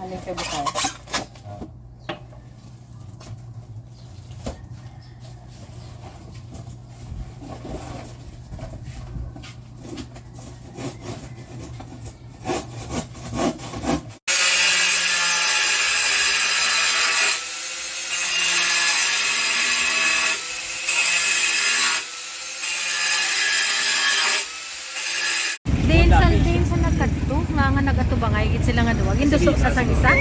Alin kayo bukay? Din sa nagkadto nga nagatubangay gid sila nga duwa. Ginduso sa sang isa.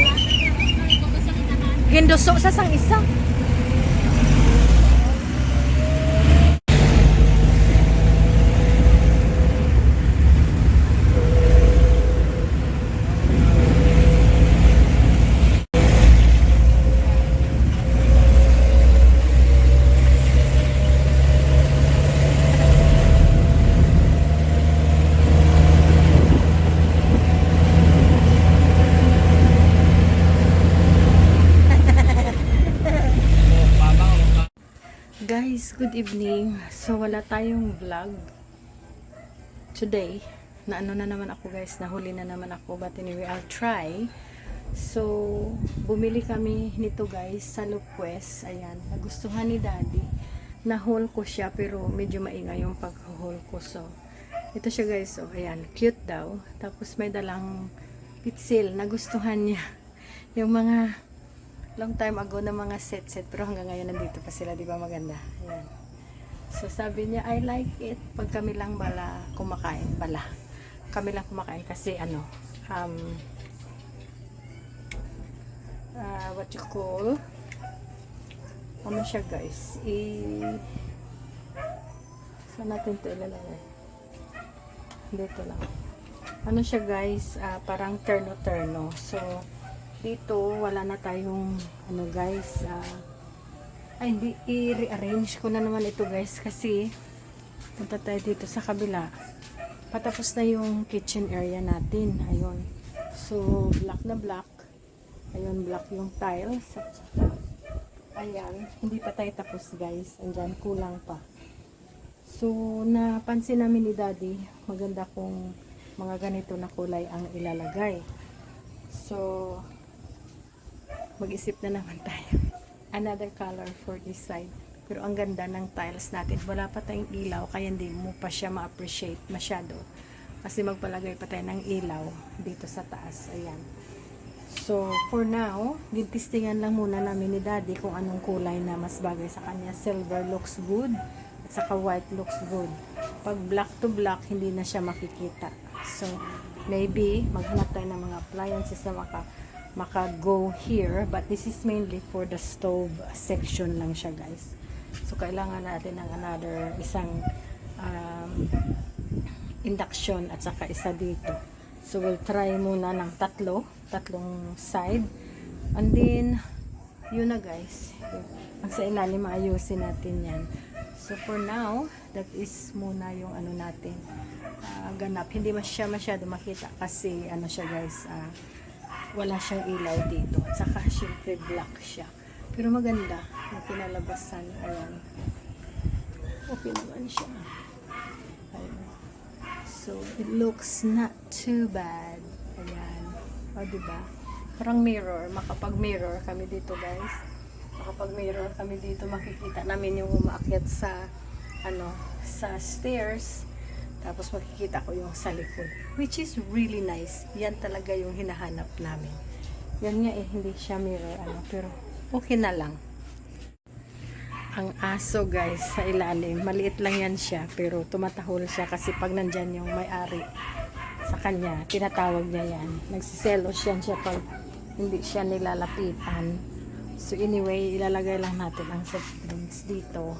Ginduso sa sang isa. Guys, good evening. So wala tayong vlog today. Na ano na naman ako guys, nahuli na naman ako, but anyway, I'll try. So bumili kami nito guys sa Lupwes. Ayan, nagustuhan ni Daddy. Na-haul ko siya pero medyo maingay yung pag-haul ko. So ito siya guys, so ayan, cute daw. Tapos may dalang pitsil, nagustuhan niya. Yung mga long time ago na mga set pero hanggang ngayon nandito pa sila, di ba maganda? Ayan. So sabi niya, I like it. Pag kami lang kumakain kami lang kumakain kasi what you call, ano siya guys, saan natin ito ilalagay? Dito lang. Ano siya guys, parang terno. So dito wala na tayong guys, hindi, i-rearrange ko na naman ito guys kasi punta tayo dito sa kabila, patapos na yung kitchen area natin. Ayun, so black na black, ayun, black yung tiles at saka ayan, hindi pa tayo tapos guys, andyan kulang pa. So napansin namin ni Daddy, maganda kung mga ganito na kulay ang ilalagay. So mag-isip na naman tayo another color for this side, pero ang ganda ng tiles natin. Wala pa tayong ilaw kaya hindi mo pa siya ma-appreciate masyado kasi magpalagay pa tayo ng ilaw dito sa taas. Ayan, so for now gintistingan lang muna namin ni Daddy kung anong kulay na mas bagay sa kanya. Silver looks good at saka white looks good. Pag black to black hindi na siya makikita, so maybe maghanap tayo ng mga appliances na maka-go here, but this is mainly for the stove section lang siya guys. So kailangan natin ng isang induction at saka isa dito. So we'll try muna ng tatlong side, and then yun na guys, ang sa ilalim maayusin natin yan. So for now, that is muna yung natin ganap. Hindi siya masyado makita kasi siya guys, wala siyang ilaw dito at saka syempre black siya, pero maganda yung pinalabasan. Ayan, okay naman siya. Ayan. So it looks not too bad. Ayan, o diba, parang mirror. Makapag mirror kami dito guys, makikita namin yung umaakyat sa sa stairs. Tapos makikita ko yung sa likod, which is really nice. Yan talaga yung hinahanap namin. Yan nga hindi siya mirror pero okay na lang. Ang aso guys sa ilalim, maliit lang yan siya pero tumatahol siya kasi pag nandyan yung may-ari sa kanya, tinatawag niya yan. Nagsiselos yan siya pag hindi siya nilalapitan. So anyway, ilalagay lang natin ang soft drinks dito.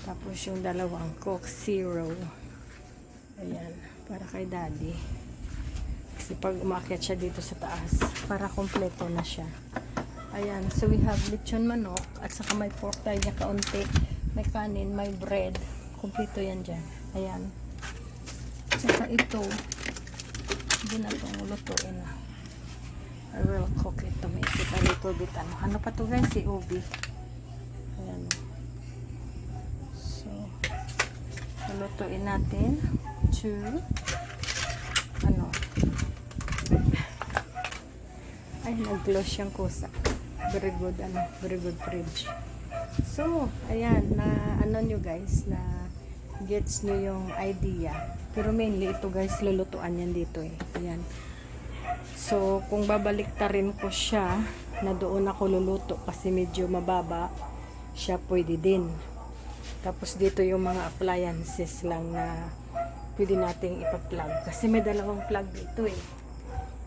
Tapos yung dalawang Coke Zero. Ayan, para kay Daddy. Kasi pag umakyat siya dito sa taas, para kompleto na siya. Ayan, so we have lechon manok, at saka may pork tayo niya kaunti, may kanin, may bread. Kompleto yan dyan. Ayan. At saka ito, hindi na itong lutuin na. I will cook it to make it a little bit ano pa to guys, si ubi. Ayan. So, lutuin natin Ay, nag-gloss yung kusa. Very good, very good fridge. So, ayan, na ano nyo guys, na gets nyo yung idea. Pero mainly ito guys, lulutuan yan dito eh. Ayan. So, kung babalik ta rin ko siya, na doon ako luluto kasi medyo mababa, siya pwede din. Tapos dito yung mga appliances lang na pwede nating ipa-plug. Kasi may dalawang plug dito eh.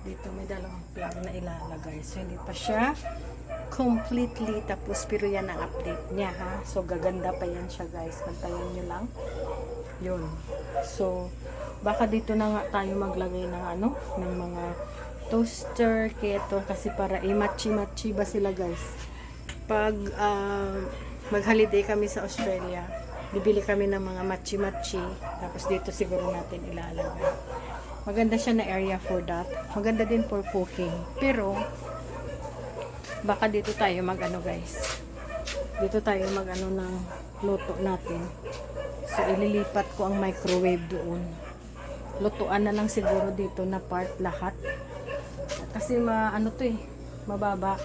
Dito may dalawang plug na ilalagay. So, hindi pa siya completely tapos, pero yan ang update niya ha. So, gaganda pa yan siya guys. Pantayan nyo lang. Yun. So, baka dito na nga tayo maglagay ng ano, ng mga toaster, keto, kasi para i-matchy-matchy ba sila guys. Pag mag-holiday kami sa Australia, bibili kami ng mga matchy-matchy, tapos dito siguro natin ilalagay. Maganda siya na area for that. Maganda din for cooking. Pero, baka dito tayo mag-ano guys. Dito tayo mag-ano ng luto natin. So, ililipat ko ang microwave doon. Lutuan na lang siguro dito na part lahat. Kasi ano to eh, mababa.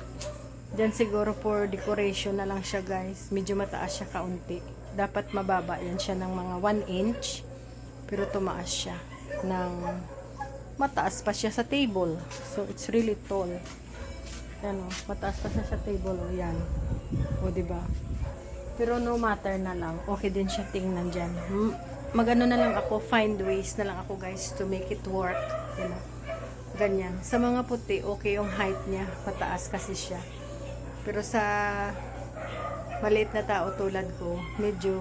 Diyan siguro for decoration na lang siya guys. Medyo mataas siya kaunti. Dapat mababa yan siya ng mga 1 inch. Pero tumaas siya ng mataas pa siya sa table. So it's really tall. Yan o, mataas pa siya sa table o yan. O diba? Pero no matter na lang. Okay din siya tingnan dyan. Magano na lang ako, find ways na lang ako guys to make it work. You know? Ganyan. Sa mga puti, okay yung height niya. Mataas kasi siya. Pero sa maliit na tao tulad ko, medyo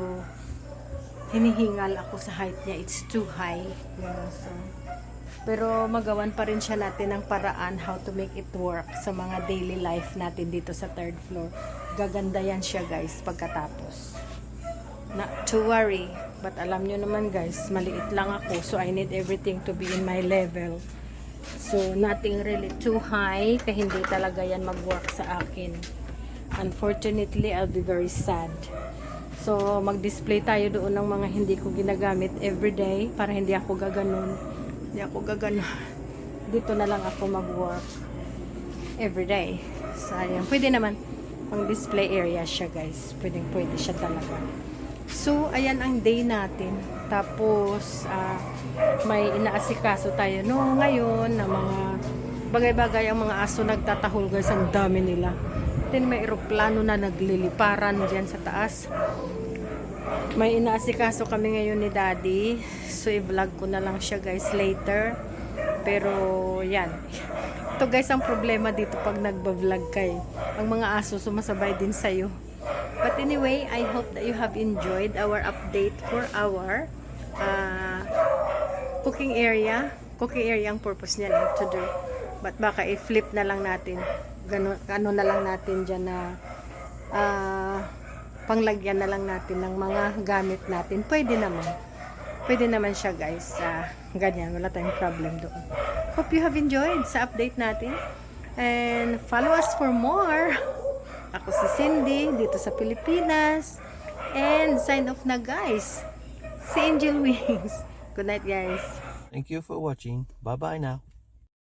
hinihingal ako sa height niya. It's too high. You know, so. Pero magawan pa rin siya natin ng paraan how to make it work sa mga daily life natin dito sa 3rd floor. Gaganda yan siya guys pagkatapos. Not to worry. But alam nyo naman guys, maliit lang ako. So I need everything to be in my level. So, nothing really too high, kaya hindi talaga yan mag-work sa akin. Unfortunately, I'll be very sad. So, mag-display tayo doon ng mga hindi ko ginagamit everyday para hindi ako gaganon. Hindi ako gaganon. Dito na lang ako mag-work everyday. Sayang. Pwede naman pang display area siya guys. Pwede siya talaga. So, ayan ang day natin. Tapos, may inaasikaso tayo ngayon na mga bagay-bagay ang mga aso nagtatahol guys. Ang dami nila. Then, may eroplano na nagliliparan dyan sa taas. May inaasikaso kami ngayon ni Daddy. So, i-vlog ko na lang siya guys later. Pero, yan. Ito guys, ang problema dito pag nagba-vlog kayo. Ang mga aso sumasabay din sa'yo. But anyway, I hope that you have enjoyed our update for our cooking area. Cooking area ang purpose niya lang to do. But baka i-flip na lang natin. Ano na lang natin dyan na panglagyan na lang natin ng mga gamit natin. Pwede naman. Pwede naman siya guys. Ganyan, wala tayong problem doon. Hope you have enjoyed sa update natin. And follow us for more. Ako si Cindy, dito sa Pilipinas. And sign off na guys. Si Angel Wings. Good night guys. Thank you for watching. Bye-bye now.